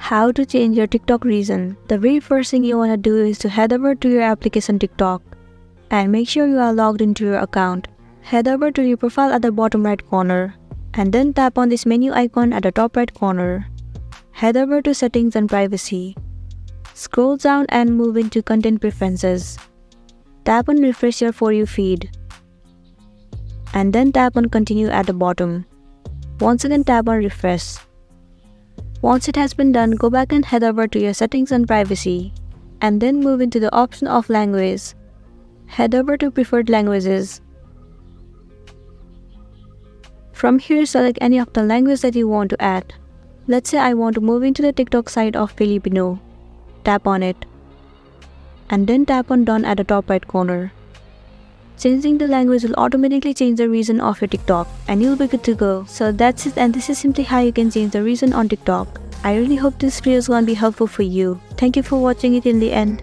How to change your TikTok region. The very first thing you want to do is to head over to your application TikTok and make sure you are logged into your account. Head over to your profile at the bottom right corner and then tap on this menu icon at the top right corner. Head over to settings and privacy. Scroll down and move into content preferences. Tap on refresh your For You feed and then tap on continue at the bottom. Once again tap on refresh. Once it has been done, go back and head over to your settings and privacy and then move into the option of language. Head over to preferred languages. From here, select any of the language that you want to add. Let's say I want to move into the TikTok side of Filipino. Tap on it and then tap on done at the top right corner. Changing the language will automatically change the region of your TikTok and you'll be good to go. So that's it, and this is simply how you can change the region on TikTok. I really hope this video is going to be helpful for you. Thank you for watching it in the end.